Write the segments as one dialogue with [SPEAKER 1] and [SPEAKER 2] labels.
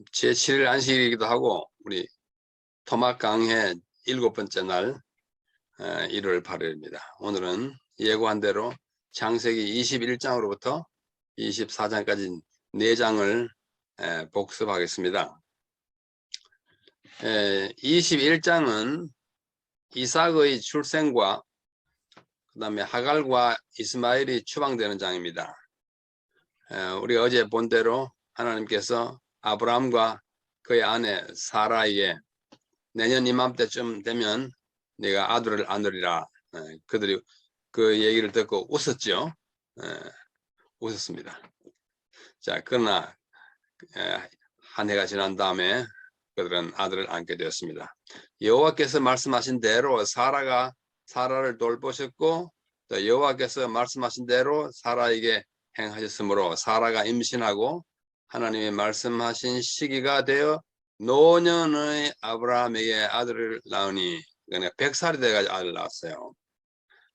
[SPEAKER 1] 제7일 안식이기도 하고 우리 토막 강해 7번째 날 1월 8일입니다. 오늘은 예고한 대로 창세기 21장으로부터 24장까지 4장을 복습하겠습니다. 21장은 이삭의 출생과 그 다음에 하갈과 이스마엘이 추방되는 장입니다. 우리가 어제 본 대로 하나님께서 아브라함과 그의 아내 사라에게 내년 이맘때쯤 되면 네가 아들을 안으리라. 그들이 그 얘기를 듣고 웃었죠. 웃었습니다. 자, 그러나 한 해가 지난 다음에 그들은 아들을 안게 되었습니다. 여호와께서 말씀하신 대로 사라를 돌보셨고 또 여호와께서 말씀하신 대로 사라에게 행하셨으므로 사라가 임신하고 하나님이 말씀하신 시기가 되어 노년의 아브라함에게 아들을 낳으니 그러니까 100살이 돼가지고 아들을 낳았어요.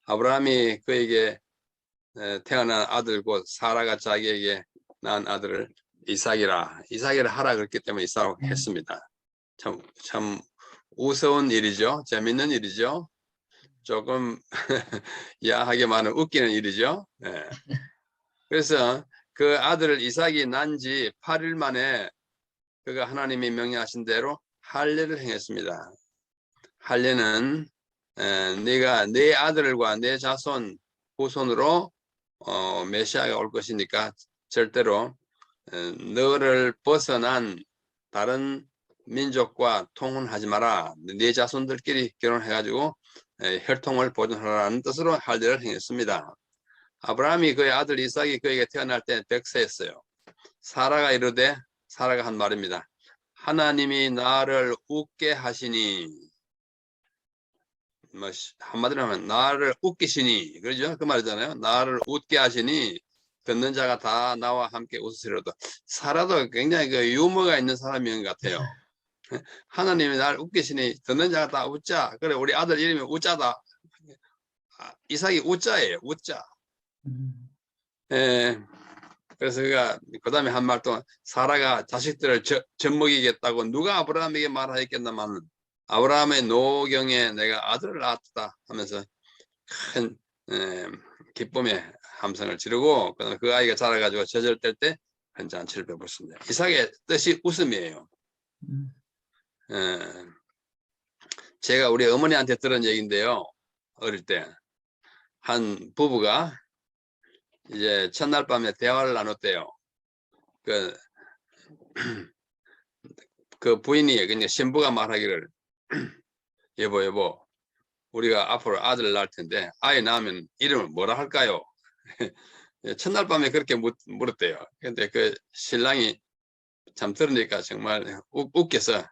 [SPEAKER 1] 아브라함이 그에게 태어난 아들 곧 사라가 자기에게 낳은 아들을 이삭이라 하라 그랬기 때문에 이삭이라고 했습니다. 참 우스운 일이죠. 재밌는 일이죠. 조금 야하게 말하면 웃기는 일이죠. 네. 그래서 그 아들을 이삭이 난 지 8일 만에 그가 하나님이 명령하신 대로 할례를 행했습니다. 할례는 네가 네 아들과 네 자손 후손으로 메시아가 올 것이니까 절대로 너를 벗어난 다른 민족과 통혼하지 마라. 네 자손들끼리 결혼해가지고 혈통을 보존하라는 뜻으로 할례를 행했습니다. 아브라함이 그의 아들 이삭이 그에게 태어날 때 100세였어요. 사라가 한 말입니다. 하나님이 나를 웃게 하시니, 뭐 한마디로 하면 나를 웃기시니, 그러죠? 그 말이잖아요. 나를 웃게 하시니 듣는 자가 다 나와 함께 웃으시로다. 사라도 굉장히 그 유머가 있는 사람인 것 같아요. 하나님이 나를 웃기시니 듣는 자가 다 웃자. 그래 우리 아들 이름이 웃자다. 이삭이 웃자예요. 웃자. 그래서 그가 그 다음에 한 말 동안 사라가 자식들을 젖먹이겠다고 누가 아브라함에게 말하였겠나마는 아브라함의 노경에 내가 아들을 낳았다 하면서 큰 기쁨의 함성을 지르고 그 아이가 자라가지고 젖을 뗄 때 한 잔치를 베풀습니다. 이삭의 뜻이 웃음이에요. 제가 우리 어머니한테 들은 얘기인데요. 어릴 때 한 부부가 이제 첫날 밤에 대화를 나눴대요. 그 부인이 그냥 신부가 말하기를 여보 우리가 앞으로 아들을 낳을 텐데 아이 낳으면 이름을 뭐라 할까요? 첫날 밤에 그렇게 물었대요. 근데 그 신랑이 참 들으니까 정말 웃겨서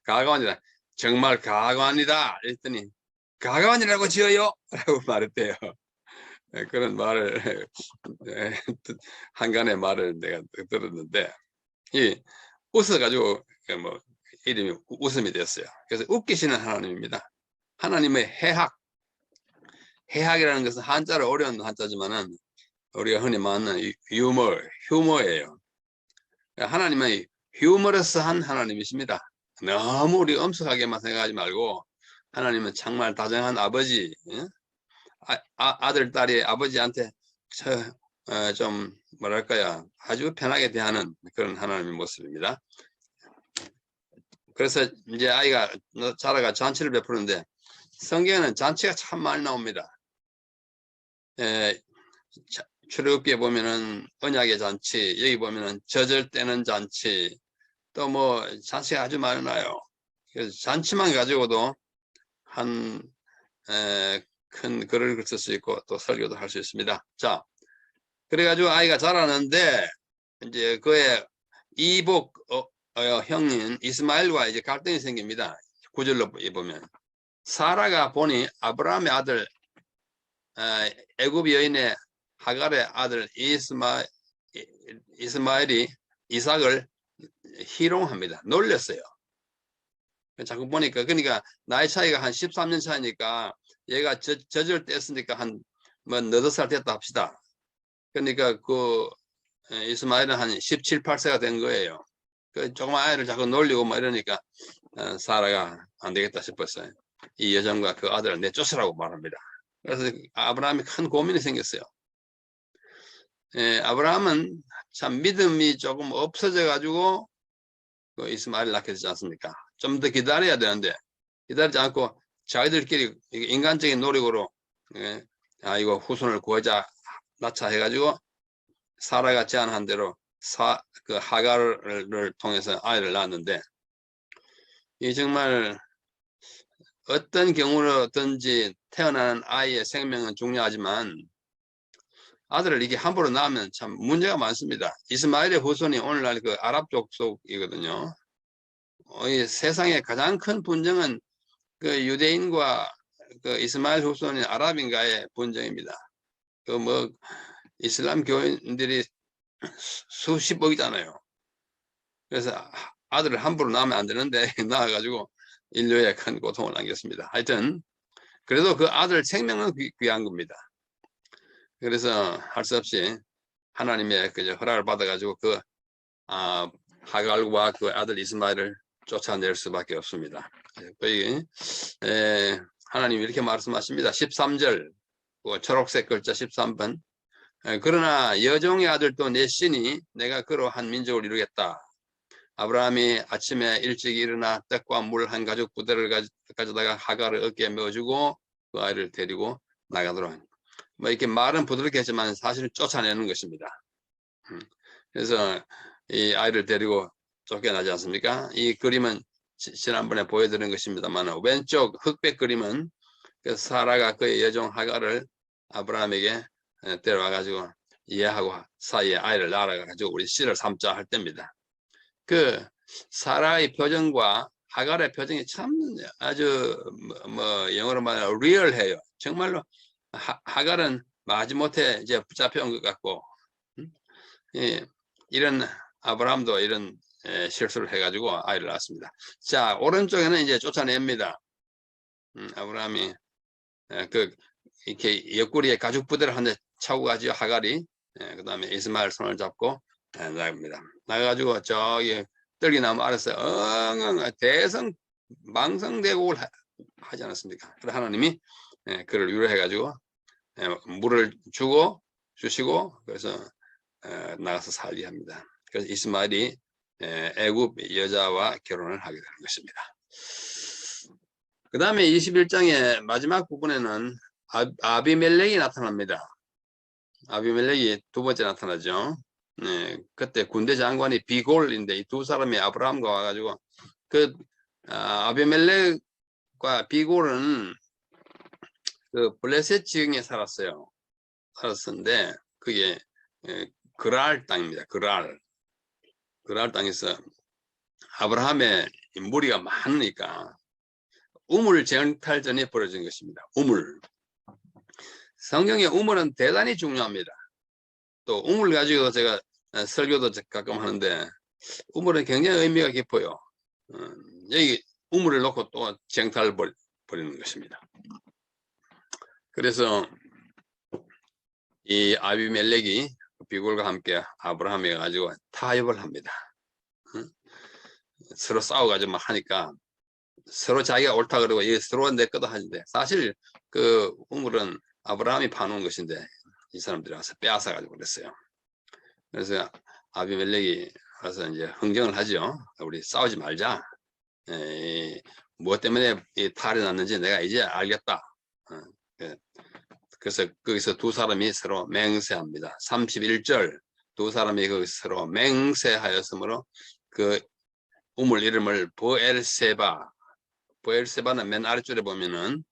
[SPEAKER 1] 가관이다. 정말 가관이다. 이랬더니 가관이라고 지어요? 라고 말했대요. 그런 말을 한간의 말을 내가 들었는데 이 웃어가지고 뭐 이름이 웃음이 됐어요. 그래서 웃기시는 하나님입니다. 하나님의 해학이라는 것은 한자로 어려운 한자지만은 우리가 흔히 말하는 휴머예요. 하나님은 휴머러스한 하나님이십니다. 너무 우리 엄숙하게만 생각하지 말고 하나님은 정말 다정한 아버지, 아들, 딸이 아버지한테 좀 뭐랄까요 아주 편하게 대하는 그런 하나님의 모습입니다. 그래서 이제 아이가 자라가 잔치를 베푸는데 성경에는 잔치가 참 많이 나옵니다. 출애굽기에 보면은 언약의 잔치, 여기 보면은 젖을 떼는 잔치, 또 뭐 잔치가 아주 많아요. 그래서 잔치만 가지고도 한 큰 글을 쓸 수 있고 또 설교도 할 수 있습니다. 자, 그래가지고 아이가 자라는데 이제 그의 이복 형인 이스마엘과 이제 갈등이 생깁니다. 9절로 보면 사라가 보니 아브라함의 아들 애굽 여인의 하갈의 아들 이스마엘이 이삭을 희롱합니다. 놀렸어요. 자꾸 보니까 그러니까 나이 차이가 한 13년 차이니까 얘가 젖을 뗐으니까 한 뭐 너댓 살 됐다 합시다. 그러니까 그 이스마엘은 한 17, 18세가 된 거예요. 그 조그만 아이를 자꾸 놀리고 막 이러니까 사라가 안 되겠다 싶었어요. 이 여정과 그 아들을 내쫓으라고 말합니다. 그래서 아브라함이 큰 고민이 생겼어요. 아브라함은 참 믿음이 조금 없어져 가지고 그 이스마엘을 낳게 되지 않습니까? 좀 더 기다려야 되는데 기다리지 않고 자기들끼리 인간적인 노력으로 이거 후손을 구하자 낳자 해가지고 사라가 제안한 대로 그 하갈을 통해서 아이를 낳았는데 이 정말 어떤 경우로든지 태어나는 아이의 생명은 중요하지만 아들을 이게 함부로 낳으면 참 문제가 많습니다. 이스마엘의 후손이 오늘날 그 아랍 족속이거든요. 이 세상의 가장 큰 분쟁은 그 유대인과 그 이스마엘 후손인 아랍인가의 분쟁입니다. 그 뭐 이슬람 교인들이 수십억이잖아요. 그래서 아들을 함부로 낳으면 안 되는데 낳아가지고 인류에 큰 고통을 안겼습니다. 하여튼 그래도 그 아들 생명은 귀한 겁니다. 그래서 할 수 없이 하나님의 그 허락을 받아가지고 그 하갈과 그 아들 이스마엘을 쫓아낼 수밖에 없습니다. 거기 하나님이 이렇게 말씀하십니다. 13절 초록색 글자 13번 그러나 여종의 아들도 내 신이 내가 그로 한 민족을 이루겠다. 아브라함이 아침에 일찍 일어나 떡과 물 한 가죽 부대를 가져다가 하갈을 어깨에 메어주고 그 아이를 데리고 나가도록 뭐 이렇게 말은 부드럽게 했지만 사실은 쫓아내는 것입니다. 그래서 이 아이를 데리고 쫓겨나지 않습니까? 이 그림은 지난번에 보여드린 것입니다만 왼쪽 흑백 그림은 그 사라가 그의 여종 하갈을 아브라함에게 데려와 가지고 이해하고 사이에 아이를 낳아 가지고 우리 씨를 삼자 할 때입니다. 그 사라의 표정과 하갈의 표정이 참 아주 뭐 영어로 말하면 리얼해요. 정말로 하갈은 마지못해 이제 붙잡혀온 것 같고 이런 아브라함도 이런 실수를 해가지고 아이를 낳았습니다. 자 오른쪽에는 이제 쫓아냅니다. 아브라함이 그 이렇게 옆구리에 가죽 부대를 한 대 차고 가지고 하갈이 그 다음에 이스마엘 손을 잡고 나갑니다. 나가가지고 저기 떨기나무 아래서 엉엉 대성망성대곡을 하지 않았습니까? 그래서 하나님이 그를 위로해가지고 물을 주시고 그래서 나가서 살게 합니다. 그래서 이스마엘이 애굽 여자와 결혼을 하게 되는 것입니다. 그 다음에 21장의 마지막 부분에는 아비멜렉이 나타납니다. 아비멜렉이 두 번째 나타나죠. 그때 군대 장관이 비골인데 이 두 사람이 아브라함과 와가지고 그 아비멜렉과 비골은 그 블레셋 지역에 살았었는데 그게 그랄 땅입니다. 그랄 땅에서 아브라함의 무리가 많으니까 우물 정탈전이 벌어진 것입니다. 우물. 성경의 우물은 대단히 중요합니다. 또 우물 가지고 제가 설교도 가끔 하는데 우물은 굉장히 의미가 깊어요. 여기 우물을 놓고 또 정탈을 벌이는 것입니다. 그래서 이 아비멜렉이 비골과 함께 아브라함에 가지고 타협을 합니다. 서로 싸워가지고 막 하니까 서로 자기가 옳다 그러고 서로 내 거다 하는데 사실 그 우물은 아브라함이 파놓은 것인데 이 사람들이 와서 빼앗아 가지고 그랬어요. 그래서 아비멜렉이 와서 이제 흥정을 하죠. 우리 싸우지 말자. 무엇 때문에 이 탈이 났는지 내가 이제 알겠다. 그래서 거기서 두 사람이 서로 맹세합니다. 31절 두 사람이 거기서 서로 맹세하였으므로 그 우물 이름을 보엘세바는 맨 아래줄에 보면은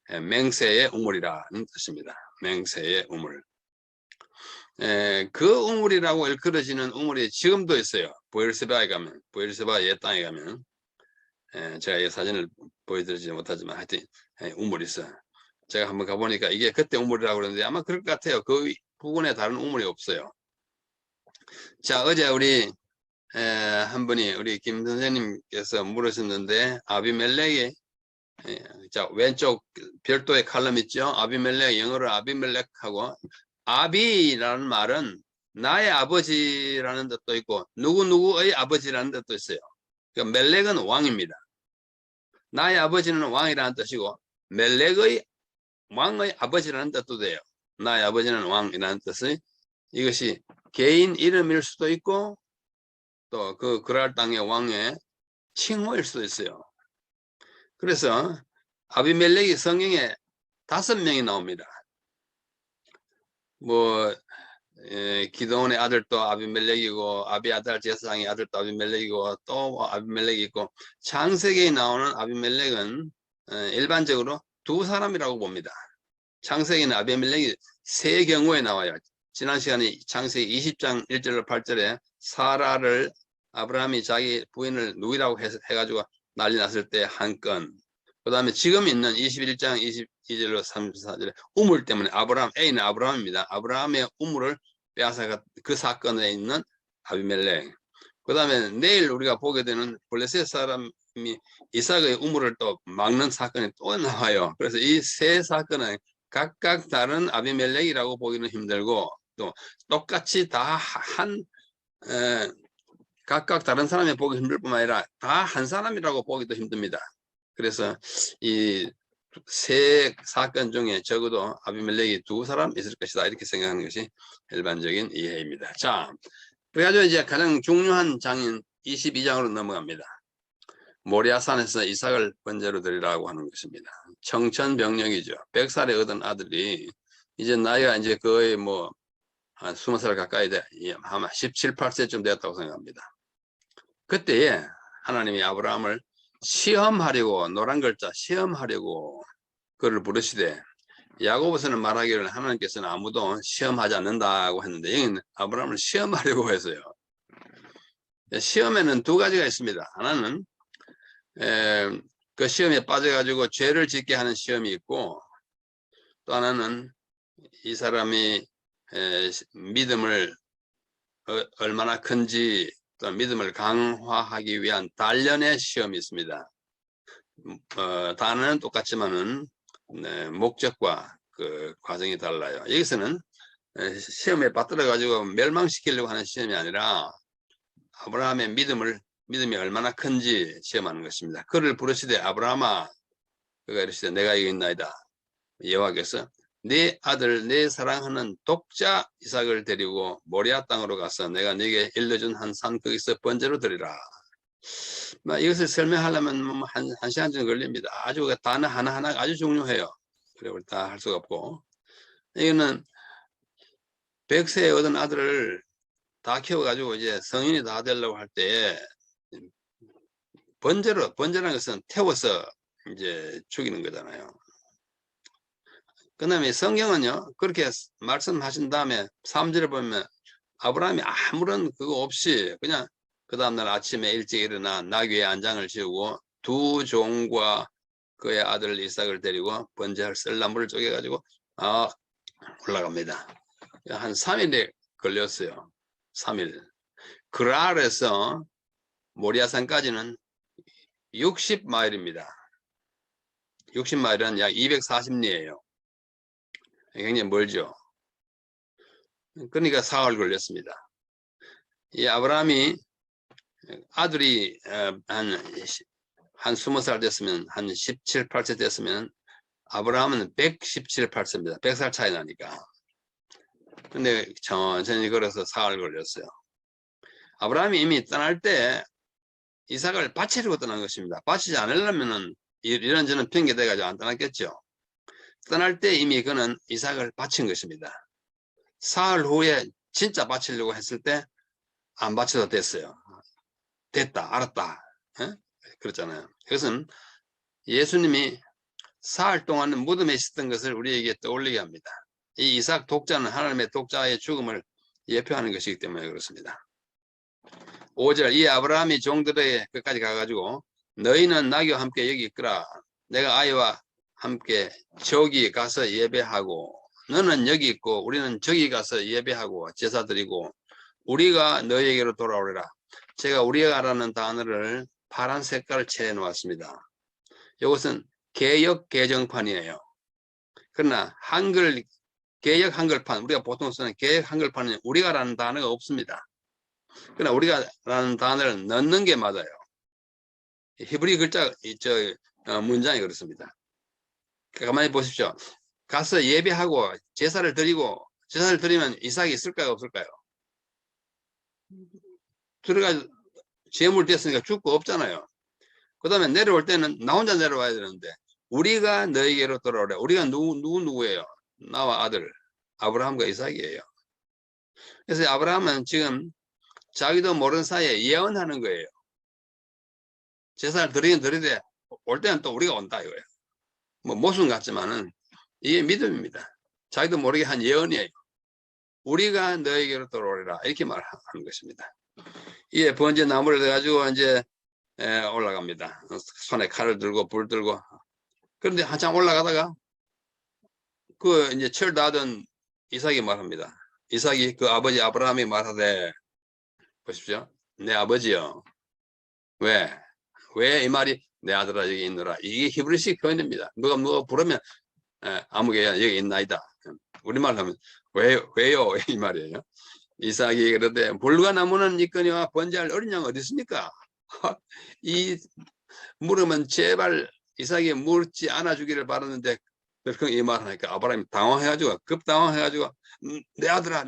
[SPEAKER 1] 맹세의 우물이라는 뜻입니다. 맹세의 우물. 그 우물이라고 일컬어지는 우물이 지금도 있어요. 보엘세바에 가면, 보엘세바 옛 땅에 가면, 제가 이 사진을 보여드리지 못하지만 하여튼 우물이 있어요. 제가 한번 가보니까 이게 그때 우물이라고 그러는데 아마 그럴 것 같아요. 그 부근에 다른 우물이 없어요. 자, 어제 우리 한 분이 우리 김 선생님께서 물으셨는데 아비멜렉이 자 왼쪽 별도의 칼럼 있죠. 아비멜렉 영어로 아비멜렉하고 아비라는 말은 나의 아버지라는 뜻도 있고 누구누구의 아버지라는 뜻도 있어요. 그러니까 멜렉은 왕입니다. 나의 아버지는 왕이라는 뜻이고 멜렉의 왕의 아버지라는 뜻도 돼요. 나의 아버지는 왕이라는 뜻의 이것이 개인 이름일 수도 있고 또 그 그랄 땅의 왕의 칭호일 수도 있어요. 그래서 아비멜렉이 성경에 5명이 나옵니다. 뭐 기드온의 아들도 아비멜렉이고 아비아달 제사장의 아들도 아비멜렉이고 또 아비멜렉이 있고 창세기에 나오는 아비멜렉은 일반적으로 2사람이라고 봅니다. 창세기는 아비멜렉이 3경우에 나와요. 지난 시간에 창세기 20장 1절로 8절에 사라를 아브라함이 자기 부인을 누이라고 해가지고 난리 났을 때 한 건, 그 다음에 지금 있는 21장 22절로 34절에 우물 때문에 아브라함, A는 아브라함입니다. 아브라함의 우물을 빼앗아가 그 사건에 있는 아비멜렉. 그 다음에 내일 우리가 보게 되는 블레셋 사람이 이삭의 우물을 또 막는 사건이 또 나와요. 그래서 이 3사건은 각각 다른 아비멜렉이라고 보기는 힘들고 또 똑같이 다 각각 다른 사람이 보기 힘들 뿐만 아니라 다 한 사람이라고 보기도 힘듭니다. 그래서 이 3사건 중에 적어도 아비멜렉이 2사람 있을 것이다 이렇게 생각하는 것이 일반적인 이해입니다. 자, 그래가지고 이제 가장 중요한 장인 22장으로 넘어갑니다. 모리아산에서 이삭을 번제로 드리라고 하는 것입니다. 청천벽력이죠. 100살에 얻은 아들이 이제 나이가 이제 거의 뭐 한 20살 가까이 돼, 아마 17, 8세쯤 되었다고 생각합니다. 그때에 하나님이 아브라함을 시험하려고, 노란 글자 시험하려고 그를 부르시되, 야고보서는 말하기를 하나님께서는 아무도 시험하지 않는다고 했는데 여기는 아브라함을 시험하려고 했어요. 시험에는 2가지가 있습니다. 하나는 그 시험에 빠져가지고 죄를 짓게 하는 시험이 있고, 또 하나는 이 사람이 믿음을 얼마나 큰지, 또 믿음을 강화하기 위한 단련의 시험이 있습니다. 단어는 똑같지만은 목적과 그 과정이 달라요. 여기서는 시험에 빠뜨려 가지고 멸망시키려고 하는 시험이 아니라 아브라함의 믿음이 얼마나 큰지 시험하는 것입니다. 그를 부르시되 아브라함아, 그가 이르시되 내가 여기 있나이다. 여호와께서 네 아들 내 사랑하는 독자 이삭을 데리고 모리아 땅으로 가서 내가 네게 일러준 한 산 거기서 번제로 드리라. 이것을 설명하려면 한 시간 정도 걸립니다. 아주 단어 하나하나 아주 중요해요. 그리고 다 할 수가 없고, 이거는 100세에 얻은 아들을 다 키워가지고 이제 성인이 다 되려고 할 때 번제라는 것은 태워서 이제 죽이는 거잖아요. 그 다음에 성경은요, 그렇게 말씀하신 다음에 3절에 보면 아브라함이 아무런 그거 없이 그냥 그 다음날 아침에 일찍 일어나 나귀의 안장을 지우고 2 종과 그의 아들 이삭을 데리고 번제할 썰나무를 쪼개가지고 올라갑니다. 한 3일에 걸렸어요. 3일. 그랄에서 모리아산까지는 60마일입니다. 60마일은 약 240리예요. 굉장히 멀죠. 그러니까 사흘 걸렸습니다. 이 아브라함이 아들이 한 20살 됐으면, 한 17, 8세 됐으면 아브라함은 117, 8세입니다. 100살 차이 나니까. 근데 천천히 걸어서 사흘 걸렸어요. 아브라함이 이미 떠날 때 이삭을 바치려고 떠난 것입니다. 바치지 않으려면은 이런저런 핑계 대가지고 안 떠났겠죠. 떠날 때 이미 그는 이삭을 바친 것입니다. 사흘 후에 진짜 바치려고 했을 때 안 바쳐도 됐어요. 됐다, 알았다. 그렇잖아요. 그것은 예수님이 사흘 동안 무덤에 있었던 것을 우리에게 떠올리게 합니다. 이 이삭 독자는 하나님의 독자의 죽음을 예표하는 것이기 때문에 그렇습니다. 5절, 이 아브라함이 종들에게 끝까지 가가지고 너희는 나귀와 함께 여기 있거라. 내가 아이와 함께 저기 가서 예배하고, 너는 여기 있고 우리는 저기 가서 예배하고 제사 드리고 우리가 너희에게로 돌아오리라. 제가 우리가라는 단어를 파란 색깔을 칠해 놓았습니다. 이것은 개역 개정판이에요. 그러나 한글 개역 한글판, 우리가 보통 쓰는 개역 한글판은 우리가라는 단어가 없습니다. 그러나 우리가라는 단어를 넣는 게 맞아요. 히브리 글자, 문장이 그렇습니다. 가만히 보십시오. 가서 예배하고 제사를 드리면 이삭이 있을까요, 없을까요? 들어가 제물 됐으니까 죽고 없잖아요. 그 다음에 내려올 때는 나 혼자 내려와야 되는데, 우리가 너에게로 돌아오래. 우리가 누구예요? 나와 아들 아브라함과 이삭이에요. 그래서 아브라함은 지금 자기도 모르는 사이에 예언하는 거예요. 제사를 드리긴 드리되 올 때는 또 우리가 온다 이거예요. 뭐 모순 같지만은 이게 믿음입니다. 자기도 모르게 한 예언이에요. 우리가 너에게로 돌아오리라 이렇게 말하는 것입니다. 이에 번제 나무를 가지고 이제 올라갑니다. 손에 칼을 들고 불 들고. 그런데 한참 올라가다가 그 이제 철 닿던 이삭이 말합니다. 이삭이 그 아버지 아브라함이 말하되, 보십시오. 내 아버지요. 왜 이 말이 내 아들아 여기 있노라. 이게 히브리식 표현입니다. 누가 부르면 아무개야 여기 있나이다. 우리말로 하면 왜요 이 말이에요. 이삭이 그러되 불과 나무는 있거니와 번제할 어린 양 어디 있습니까? 이 물으면 제발 이삭이 묻지 않아 주기를 바랐는데 그렇게 이 말을 하니까 아브라함이 당황해가지고 급당황해가지고 내 아들아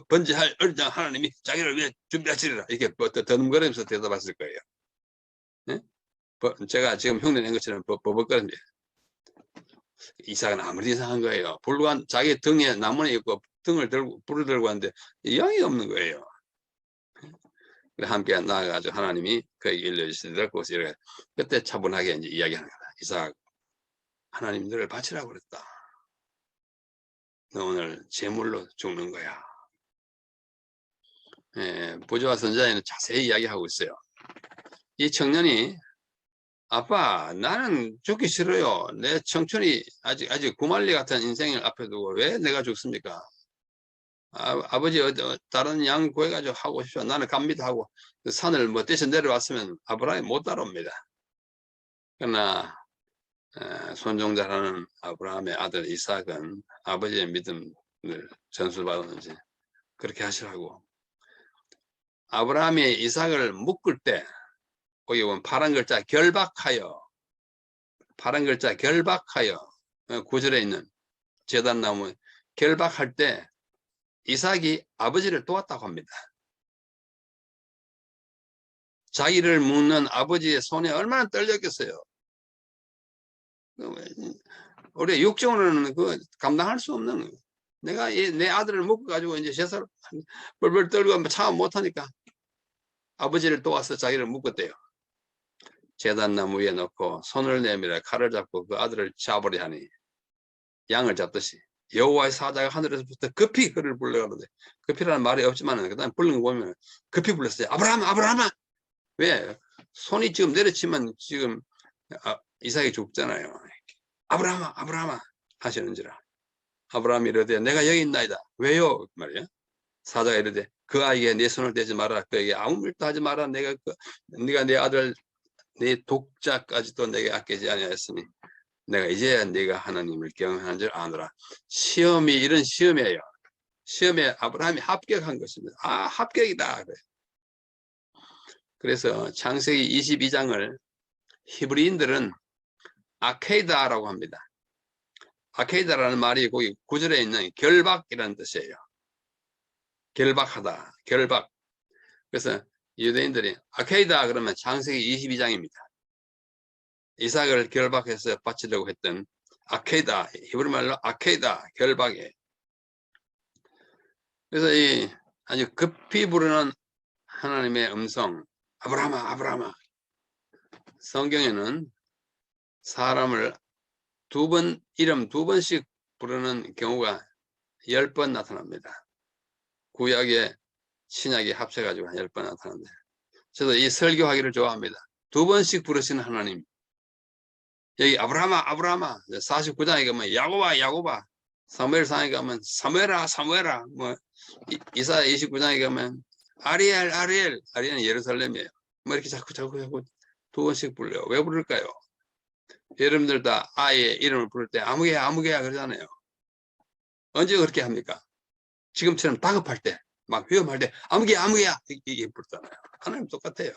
[SPEAKER 1] 번제할 어린 양 하나님이 자기를 위해 준비하시리라 이렇게 더듬거리면서 대답했을 거예요. 네? 제가 지금 흉내 낸 것처럼 버벅거립니다. 이삭은 아무리 이상한 거예요. 불과 자기 등에 나무는 있고 등을 들고 불을 들고 하는데 영이 없는 거예요. 함께 나아가지고 하나님이 그에게 일러주시더라. 그때 차분하게 이제 이야기하는 거다. 이삭, 하나님 너를 바치라고 그랬다. 너 오늘 제물로 죽는 거야. 보조와 선자에는 자세히 이야기하고 있어요. 이 청년이 아빠 나는 죽기 싫어요. 내 청춘이 아직 구말리 같은 인생을 앞에 두고 왜 내가 죽습니까? 아버지 다른 양 구해가지고 하고 싶어. 나는 갑니다 하고 그 산을 뭐 떼서 내려왔으면 아브라함이 못 따라옵니다. 그러나 손종자라는 아브라함의 아들 이삭은 아버지의 믿음을 전수받았는지 그렇게 하시라고. 아브라함이 이삭을 묶을 때 거기 보면 파란 글자 결박하여, 파란 글자 결박하여 9절에 있는 제단나무 결박할 때 이삭이 아버지를 도왔다고 합니다. 자기를 묶는 아버지의 손에 얼마나 떨렸겠어요. 우리 육정으로는 그 감당할 수 없는 거예요. 내가 내 아들을 묶어가지고 이제 제사를 벌벌 떨고 참 못하니까 아버지를 도와서 자기를 묶었대요. 제단나무 위에 놓고 손을 내밀어 칼을 잡고 그 아들을 잡으려 하니 양을 잡듯이 여호와의 사자가 하늘에서부터 급히 그를 불러가는데, 급히라는 말이 없지만 그다음 부르는 거 보면 급히 불렀어요. 아브라함 아브라함아. 왜? 손이 지금 내려치면 지금 이삭이 죽잖아요. 아브라함아 아브라함아 하시는지라. 아브라함이 이르되 내가 여기 있나이다. 왜요? 말이야. 사자가 이르되 그 아이에게 내 손을 대지 마라. 그에게 아무 말도 하지 마라. 네가 내 아들 내 독자까지도 내게 아끼지 아니하였으니 내가 이제야 네가 하나님을 경외하는 줄 아노라. 시험이 이런 시험이에요. 시험에 아브라함이 합격한 것입니다. 합격이다. 그래서 창세기 22장을 히브리인들은 아케이다라고 합니다. 아케이다라는 말이 거기 9절에 있는 결박이라는 뜻이에요. 결박하다, 결박. 그래서 유대인들이 아케이다 그러면 창세기 22장입니다. 이삭을 결박해서 바치려고 했던 아케이다, 히브리 말로 아케이다, 결박이에요. 그래서 이 아주 급히 부르는 하나님의 음성, 아브라함아, 아브라함아. 성경에는 사람을 이름 두 번씩 부르는 경우가 10번 나타납니다. 구약에 신약에 합쳐가지고 한 10번 나타납니다. 저도 이 설교하기를 좋아합니다. 두 번씩 부르시는 하나님. 여기 아브라함아, 아브라함아. 49장에 가면 야고바, 야고바. 사무엘상에 가면 사무엘아, 사무엘아. 뭐 이사야 29장에 가면 아리엘, 아리엘. 아리엘은 예루살렘이에요. 뭐 이렇게 자꾸 두 번씩 불러요. 왜 부를까요? 여러분들 다 아이의 이름을 부를 때 아무개야, 아무개야 그러잖아요. 언제 그렇게 합니까? 지금처럼 다급할 때, 막 위험할 때, 아무개야, 아무개야! 이게 부르잖아요. 하나님 똑같아요.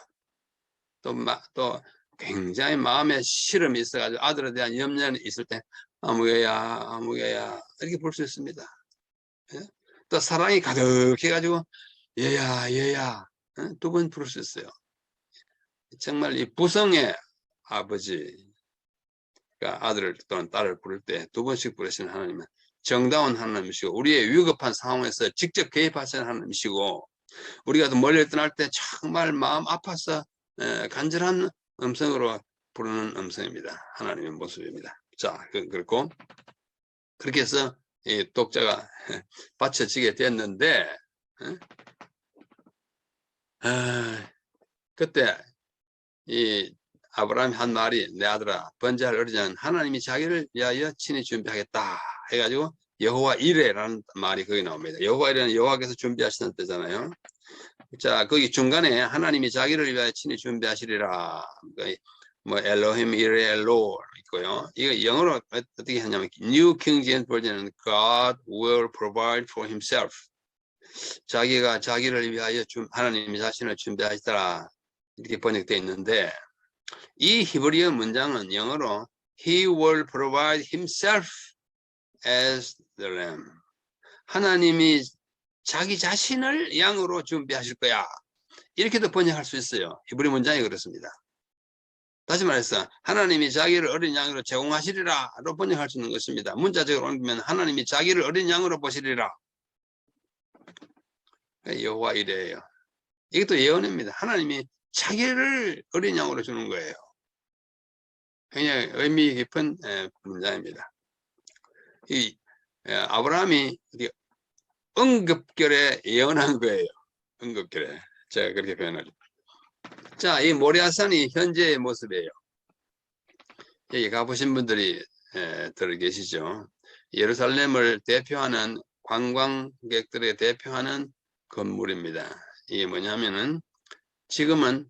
[SPEAKER 1] 또 굉장히 마음에 시름이 있어가지고 아들에 대한 염려는 있을 때, 아무개야, 아무개야. 이렇게 볼 수 있습니다. 예? 또 사랑이 가득해가지고, 얘야, 얘야. 두 번 부를 수 있어요. 정말 이 부성의 아버지, 아들을 또는 딸을 부를 때 두 번씩 부르시는 하나님은 정다운 하나님이시고, 우리의 위급한 상황에서 직접 개입하시는 하나님이시고, 우리가 또 멀리 떠날 때 정말 마음 아파서 간절한 음성으로 부르는 음성입니다. 하나님의 모습입니다. 자, 그렇고 그렇게 해서 이 독자가 바쳐지게 됐는데, 그때 이 아브라함이 한 말이, 내 아들아 번제할 어린 양은 하나님이 자기를 위하여 친히 준비하겠다 해가지고 여호와 이레라는 말이 거기 나옵니다. 여호와 이레는 여호와께서 준비하시는 뜻잖아요. 자, 거기 중간에 하나님이 자기를 위하여 친히 준비하시리라, 뭐 엘로힘 이레 엘로 있고요. 이거 영어로 어떻게 하냐면 New King James Version은 God will provide for himself, 자기가 자기를 위하여 하나님이 자신을 준비하시더라, 이렇게 번역되어 있는데, 이 히브리어 문장은 영어로 He will provide himself as the lamb, 하나님이 자기 자신을 양으로 준비하실 거야, 이렇게도 번역할 수 있어요. 히브리 문장이 그렇습니다. 다시 말해서 하나님이 자기를 어린 양으로 제공하시리라로 번역할 수 있는 것입니다. 문자적으로 옮기면 하나님이 자기를 어린 양으로 보시리라. 여호와 이레예요. 이것도 예언입니다. 하나님이 자기를 어린 양으로 주는 거예요. 굉장히 의미 깊은 문장입니다. 이 아브라함이 응급결에 예언한 거예요. 응급결에. 제가 그렇게 표현하죠. 자, 이 모리아산이 현재의 모습이에요. 여기 가보신 분들이 들어 계시죠. 예루살렘을 대표하는 관광객들을 대표하는 건물입니다. 이게 뭐냐면은 지금은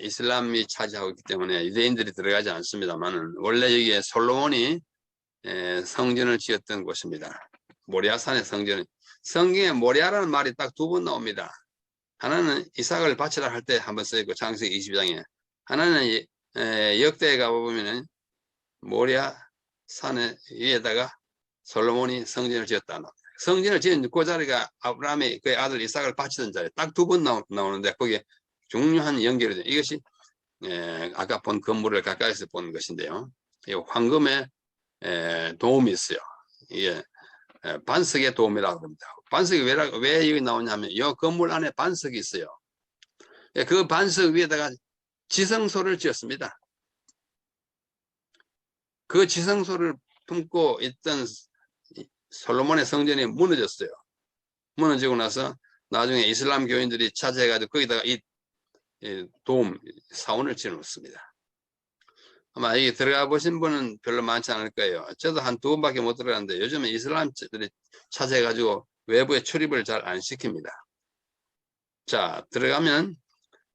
[SPEAKER 1] 이슬람이 차지하고 있기 때문에 유대인들이 들어가지 않습니다만은 원래 여기에 솔로몬이 성전을 지었던 곳입니다. 모리아산의 성전은, 성경에 모리아라는 말이 딱 두 번 나옵니다. 하나는 이삭을 바치라 할 때 한번 쓰였고 창세기 22장에, 하나는 역대에 가보면은 모리아 산에 위에다가 솔로몬이 성전을 지었다. 성전을 지은 그 자리가 아브라함이 그의 아들 이삭을 바치던 자리, 딱 두 번 나오는데 거기에 중요한 연결이 돼요. 이것이 아까 본 건물을 가까이서 본 것인데요. 이 황금의 도움이 있어요. 이게 반석의 도움이라고 합니다. 반석이 왜 여기 나오냐면 이 건물 안에 반석이 있어요. 그 반석 위에다가 지성소를 지었습니다. 그 지성소를 품고 있던 솔로몬의 성전이 무너졌어요. 무너지고 나서 나중에 이슬람 교인들이 차지해가지고 거기다가 이 도움 사원을 지어놓습니다. 아마 여기 들어가 보신 분은 별로 많지 않을 거예요. 저도 한 두 번밖에 못 들어갔는데 요즘에 이슬람들이 차지해가지고 외부에 출입을 잘 안 시킵니다. 자, 들어가면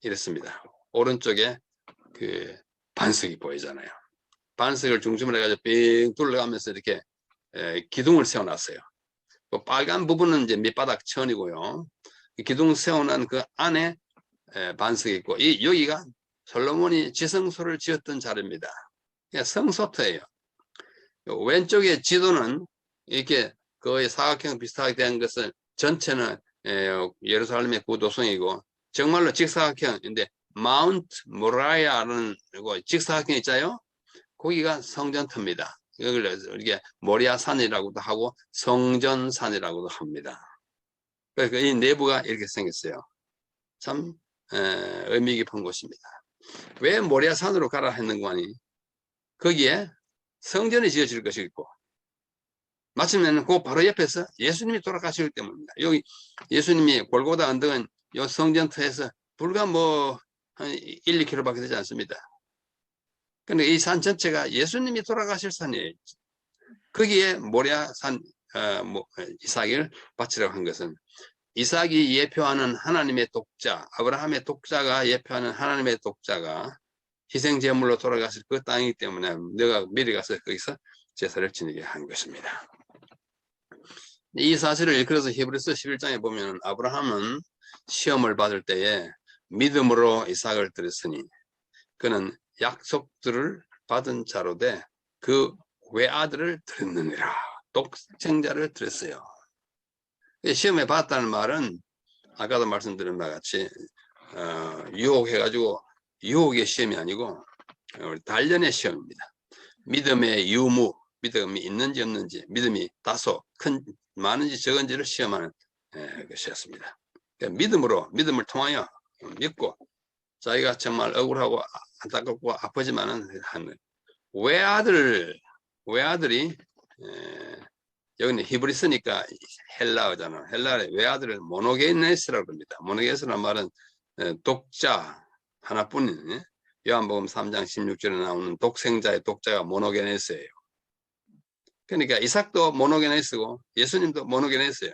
[SPEAKER 1] 이렇습니다. 오른쪽에 그 반석이 보이잖아요. 반석을 중심으로 해가지고 빙 둘러가면서 이렇게 기둥을 세워놨어요. 그 빨간 부분은 이제 밑바닥 천이고요. 기둥 세워놓은 그 안에 반석이 있고, 여기가 솔로몬이 지성소를 지었던 자리입니다. 성소터예요. 왼쪽의 지도는 이렇게 거의 사각형 비슷하게 된 것은 전체는 예루살렘의 구도성이고, 정말로 직사각형인데 마운트 모라이아라는 직사각형 있잖아요. 거기가 성전터입니다. 이걸 이게 모리아산이라고도 하고 성전산이라고도 합니다. 그러니까 이 내부가 이렇게 생겼어요. 참 의미 깊은 곳입니다. 왜 모리아산으로 가라 했는 거 아니? 거기에 성전이 지어질 것이 있고, 마침내는 그 바로 옆에서 예수님이 돌아가시기 때문입니다. 여기 예수님이 골고다 언덕은 이 성전터에서 불과 뭐 한 1, 2km밖에 되지 않습니다. 근데 이 산 전체가 예수님이 돌아가실 산이에요. 거기에 모리아산 이삭을 바치라고 한 것은, 이삭이 예표하는 하나님의 독자, 아브라함의 독자가 예표하는 하나님의 독자가 희생제물로 돌아가실 그 땅이기 때문에 내가 미리 가서 거기서 제사를 지내게 한 것입니다. 이 사실을 일컬어서 히브리서 11장에 보면 아브라함은 시험을 받을 때에 믿음으로 이삭을 드렸으니 그는 약속들을 받은 자로 돼 그 외아들을 드렸느니라. 독생자를 드렸어요. 시험에 받았다는 말은 아까도 말씀드린 바와 같이 유혹해가지고 유혹의 시험이 아니고 단련의 시험입니다. 믿음의 유무, 믿음이 있는지 없는지, 믿음이 다소 많은지 적은지를 시험하는 것이었습니다. 그러니까 믿음을 통하여 믿고 자기가 정말 억울하고 안타깝고 아프지만은 한 외아들이 여기는 히브리스니까 헬라어잖아. 헬라의 외아들을 모노게네스라고 합니다. 모노게네스라는 말은 독자 하나뿐인 요한복음 3장 16절에 나오는 독생자의 독자가 모노게네스예요. 그러니까 이삭도 모노게네스고 예수님도 모노게네스예요.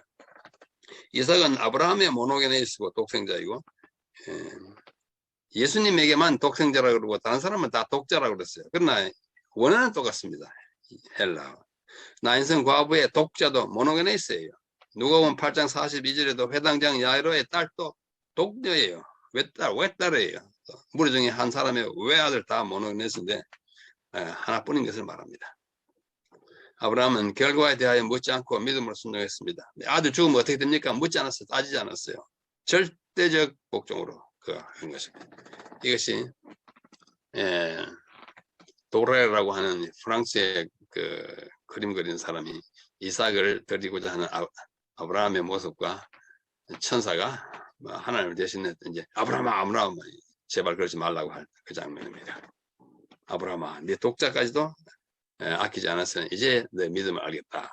[SPEAKER 1] 이삭은 아브라함의 모노게네스고 독생자이고 예수님에게만 독생자라고 그러고 다른 사람은 다 독자라고 그랬어요. 그러나 원어는 똑같습니다. 헬라. 나인성 과부의 독자도 모노게네스예요. 누가복음 8장 42절에도 회당장 야이로의 딸도 독녀예요. 외딸이에요. 무리 중에 한 사람의 외아들 다 모노게네스인데 하나뿐인 것을 말합니다. 아브라함은 결과에 대하여 묻지 않고 믿음으로 순종했습니다. 아들 죽으면 어떻게 됩니까? 묻지 않았어요. 따지지 않았어요. 절대적 복종으로 한 것입니다. 이것이 도레라고 하는 프랑스의 그림 그리는 사람이 이삭을 드리고자 하는 아브라함의 모습과 천사가 하나님을 대신해 이제 아브라함아 제발 그러지 말라고 할 그 장면입니다. 아브라함아 네 독자까지도 아끼지 않았으니 이제 내 믿음을 알겠다.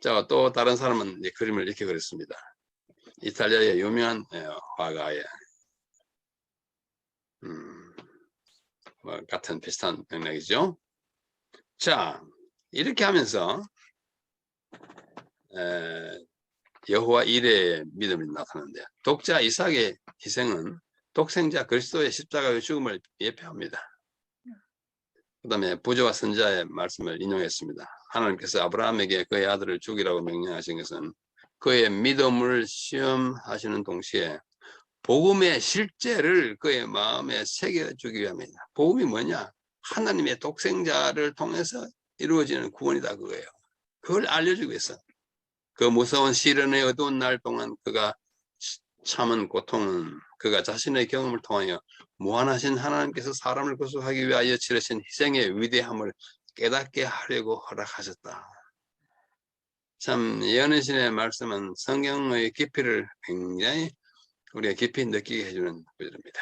[SPEAKER 1] 자, 또 다른 사람은 이 그림을 이렇게 그렸습니다. 이탈리아의 유명한 화가의 같은 비슷한 맥락이죠. 자, 이렇게 하면서 여호와 이레의 믿음이 나타나는데 독자 이삭의 희생은 독생자 그리스도의 십자가의 죽음을 예표합니다. 그 다음에 부조와 선자의 말씀을 인용했습니다. 하나님께서 아브라함에게 그의 아들을 죽이라고 명령하신 것은 그의 믿음을 시험하시는 동시에 복음의 실제를 그의 마음에 새겨주기 위함입니다. 복음이 뭐냐? 하나님의 독생자를 통해서 이루어지는 구원이다 그거예요. 그걸 알려주기 위해서 그 무서운 시련의 어두운 날 동안 그가 참은 고통은 그가 자신의 경험을 통하여 무한하신 하나님께서 사람을 구속하기 위하여 치르신 희생의 위대함을 깨닫게 하려고 허락하셨다. 참 예언의 말씀은 성경의 깊이를 굉장히 우리가 깊이 느끼게 해주는 구절입니다.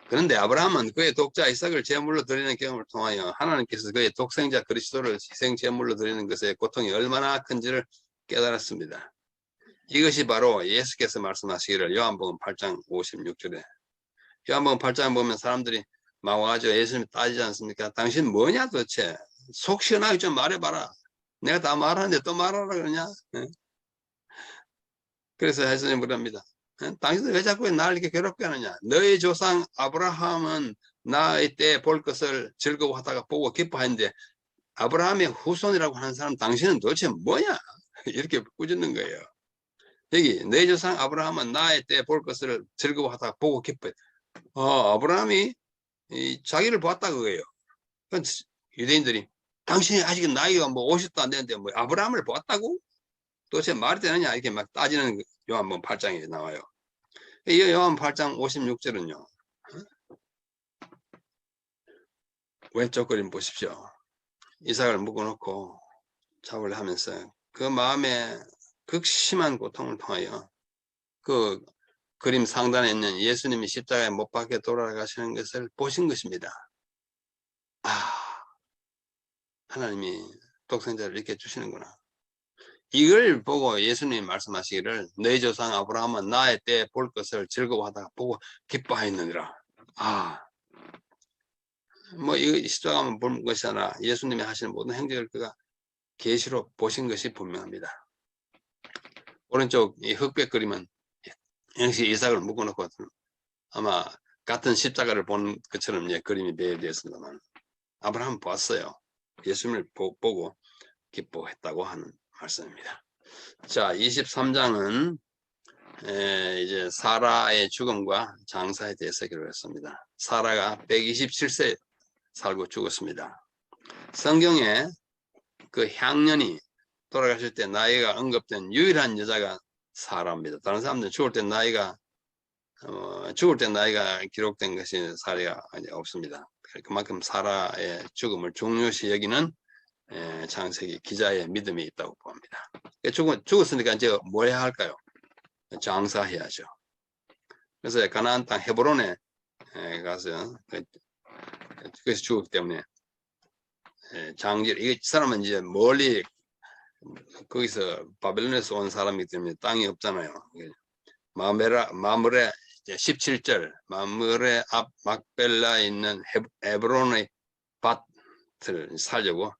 [SPEAKER 1] 그런데 아브라함은 그의 독자 이삭을 제물로 드리는 경험을 통하여 하나님께서 그의 독생자 그리스도를 희생 제물로 드리는 것의 고통이 얼마나 큰지를 깨달았습니다. 이것이 바로 예수께서 말씀하시기를 요한복음 8장 56절에 요한복음 8장 보면 사람들이 막 와가지고 예수님 따지지 않습니까? 당신 뭐냐 도대체? 속 시원하게 좀 말해봐라. 내가 다 말하는데 또 말하라 그러냐? 그래서 예수님 물습니다. 당신들 왜 자꾸 나를 이렇게 괴롭게 하느냐? 너의 조상 아브라함은 나의 때 볼 것을 즐거워하다가 보고 기뻐하는데 아브라함의 후손이라고 하는 사람 당신은 도대체 뭐냐? 이렇게 꾸짖는 거예요. 여기 내 조상 아브라함은 나의 때 볼 것을 즐거워하다가 보고 기뻐해. 아브라함이 자기를 보았다 그거예요. 유대인들이 당신이 아직 나이가 뭐 50도 안 되는데 뭐 아브라함을 보았다고? 도대체 말이 되느냐 이렇게 막 따지는 요한복음 8장에 나와요. 이 요한 8장 56절은요. 왼쪽 그림 보십시오. 이삭을 묶어놓고 작업을 하면서 그 마음에 극심한 고통을 통하여 그 그림 상단에 있는 예수님이 십자가에 못 박혀 돌아가시는 것을 보신 것입니다. 하나님이 독생자를 이렇게 주시는구나. 이걸 보고 예수님이 말씀하시기를 너희 조상 아브라함은 나의 때 볼 것을 즐거워하다가 보고 기뻐하였느니라. 뭐 이거 십자가만 본 것이 아니라 예수님이 하시는 모든 행적을 그가 계시로 보신 것이 분명합니다. 오른쪽 이 흑백 그림은 역시 이삭을 묶어놓고 아마 같은 십자가를 본 것처럼 그림이 배열되었습니다만 아브라함은 봤어요. 예수님을 보고 기뻐했다고 하는 말씀입니다. 자, 23장은 이제 사라의 죽음과 장사에 대해서 기록했습니다. 사라가 127세 살고 죽었습니다. 성경에 그 향년이 돌아가실 때 나이가 언급된 유일한 여자가 사라입니다. 다른 사람들은 죽을 때 나이가 기록된 것이 사례가 없습니다. 그만큼 사라의 죽음을 중요시 여기는 창세기 기자의 믿음이 있다고 봅니다. 죽었으니까 이제 뭐 해야 할까요? 장사해야죠. 그래서 가나안 땅 헤브론에 가서 그것이 죽었기 때문에 이 사람은 이제 멀리 거기서 바벨론에서 온 사람이기 때문에 땅이 없잖아요. 마므레 17절 마므레 앞 막벨라에 있는 헤브론의 밭을 살려고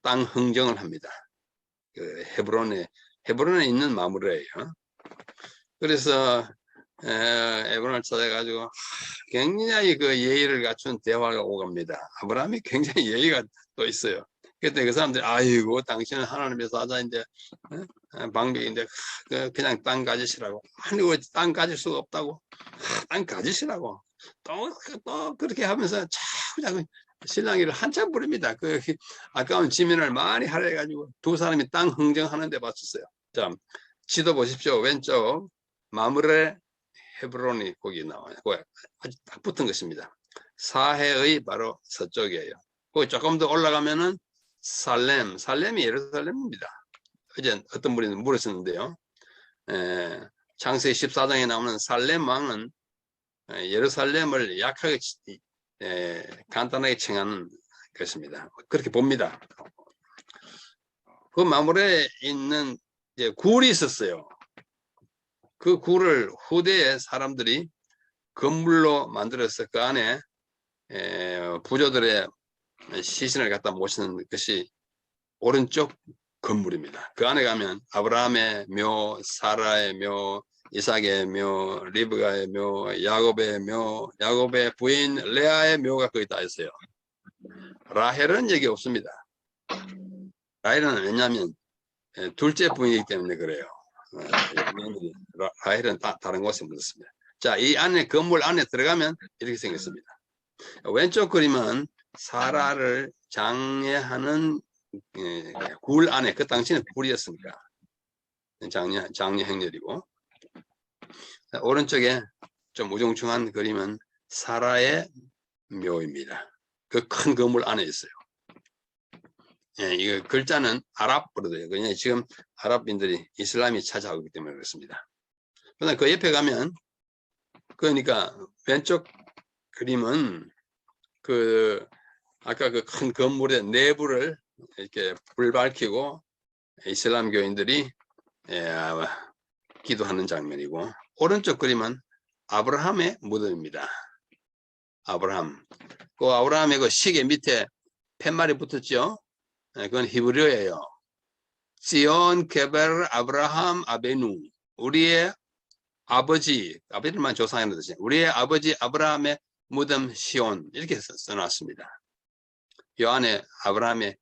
[SPEAKER 1] 땅 흥정을 합니다. 그 헤브론에 있는 마므레예요. 그래서 헤브론을 찾아가지고 굉장히 그 예의를 갖춘 대화가 오갑니다. 아브라함이 굉장히 예의가 또 있어요. 그때 그 사람들이 아이고 당신은 하나님의 사자인데 방백인데 그냥 땅 가지시라고. 아니 왜 땅 가질 수가 없다고. 땅 가지시라고. 또 그렇게 하면서 자꾸 신랑이를 한참 부릅니다. 그 아까운 지면을 많이 하려 해가지고 두 사람이 땅 흥정하는 데 맞췄어요. 자, 지도 보십시오. 왼쪽 마므레 헤브론이 거기 나와요. 아주 딱 붙은 것입니다. 사해의 바로 서쪽이에요. 거기 조금 더 올라가면은 살렘이 예루살렘입니다. 어제 어떤 분이 물으셨는데요. 창세기 14장에 나오는 살렘 왕은 예루살렘을 약하게 간단하게 칭하는 것입니다. 그렇게 봅니다. 그 마무리에 있는 이제 굴이 있었어요. 그 굴을 후대에 사람들이 건물로 만들어서 그 안에 부조들의 시신을 갖다 모시는 것이 오른쪽 건물입니다. 그 안에 가면 아브라함의 묘, 사라의 묘, 이삭의 묘, 리브가의 묘, 야곱의 묘, 야곱의 부인 레아의 묘가 거기 다 있어요. 라헬은 여기 없습니다. 라헬은 왜냐하면 둘째 부인이기 때문에 그래요. 라헬은 다른 곳에 묻었습니다. 자, 이 안에 건물 안에 들어가면 이렇게 생겼습니다. 왼쪽 그림은 사라를 장례하는 굴 안에, 그 당시는 굴이었으니까 장례 행렬이고, 오른쪽에 좀 우중충한 그림은 사라의 묘입니다. 그 큰 건물 안에 있어요. 이거 글자는 아랍어로 돼요. 그냥 지금 아랍인들이 이슬람이 찾아오기 때문에 그렇습니다. 그러나 그 옆에 가면, 그러니까 왼쪽 그림은 아까 그 큰 건물의 내부를 이렇게 불 밝히고 이슬람교인들이 기도하는 장면이고, 오른쪽 그림은 아브라함의 무덤입니다. 아브라함. 그 아브라함의 그 시계 밑에 팻말이 붙었죠. 그건 히브리어예요. 시온 케벨 아브라함 아베누. 우리의 아버지만 조상이라는 뜻이에요. 우리의 아버지 아브라함의 무덤 시온. 이렇게 써놨습니다. 이 안에 아브라함의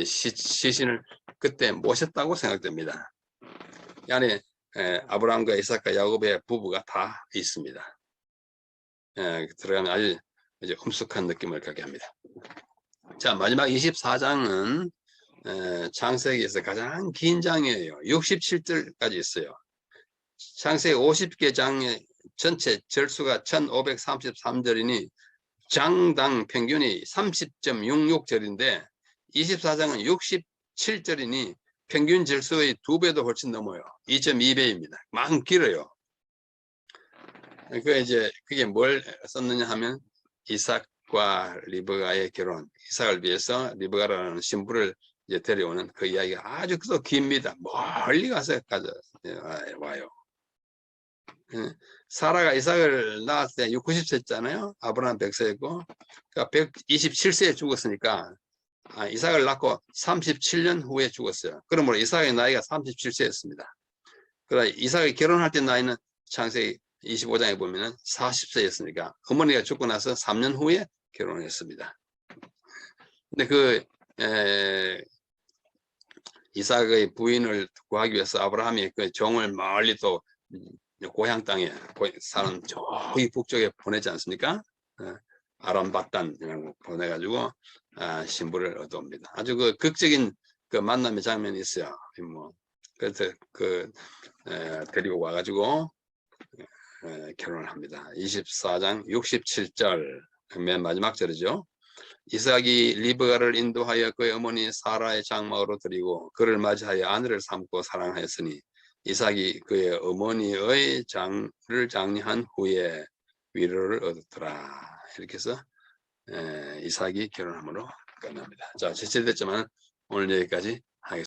[SPEAKER 1] 시신을 그때 모셨다고 생각됩니다. 이 안에 아브라함과 이삭과 야곱의 부부가 다 있습니다. 들어가면 아주 이제 엄숙한 느낌을 갖게 합니다. 자, 마지막 24장은 창세기에서 가장 긴 장이에요. 67절까지 있어요. 창세기 50개 장의 전체 절수가 1533절이니 장당 평균이 30.66절인데 24장은 67절이니 평균 절수의 2배도 훨씬 넘어요. 2.2배입니다. 막 길어요. 그게 뭘 썼느냐 하면 이삭과 리브가의 결혼, 이삭을 위해서 리브가라는 신부를 이제 데려오는 그 이야기가 아주 또 깁니다. 멀리 가서 와요. 사라가 이삭을 낳았을 때 90세였잖아요. 아브라함 100세였고, 그러니까 127세에 죽었으니까 이삭을 낳고 37년 후에 죽었어요. 그러므로 이삭의 나이가 37세였습니다. 그러나 이삭이 결혼할 때 나이는 창세기 25장에 보면은 40세였으니까 어머니가 죽고 나서 3년 후에 결혼했습니다. 근데 이삭의 부인을 구하기 위해서 아브라함이 그 종을 멀리 또 고향 땅에 사는 저기 북쪽에 보내지 않습니까? 아람 바단이라고 보내가지고 신부를 얻어옵니다. 아주 그 극적인 그 만남의 장면이 있어요. 뭐 그래서 데리고 와가지고 결혼을 합니다. 24장 67절 맨 마지막 절이죠. 이삭이 리브가를 인도하여 그의 어머니 사라의 장막으로 드리고 그를 맞이하여 아내를 삼고 사랑하였으니 이삭이 그의 어머니의 장을 장려한 후에 위로를 얻었더라. 이렇게 해서 이삭이 결혼함으로 끝납니다. 자, 지체됐지만 오늘 여기까지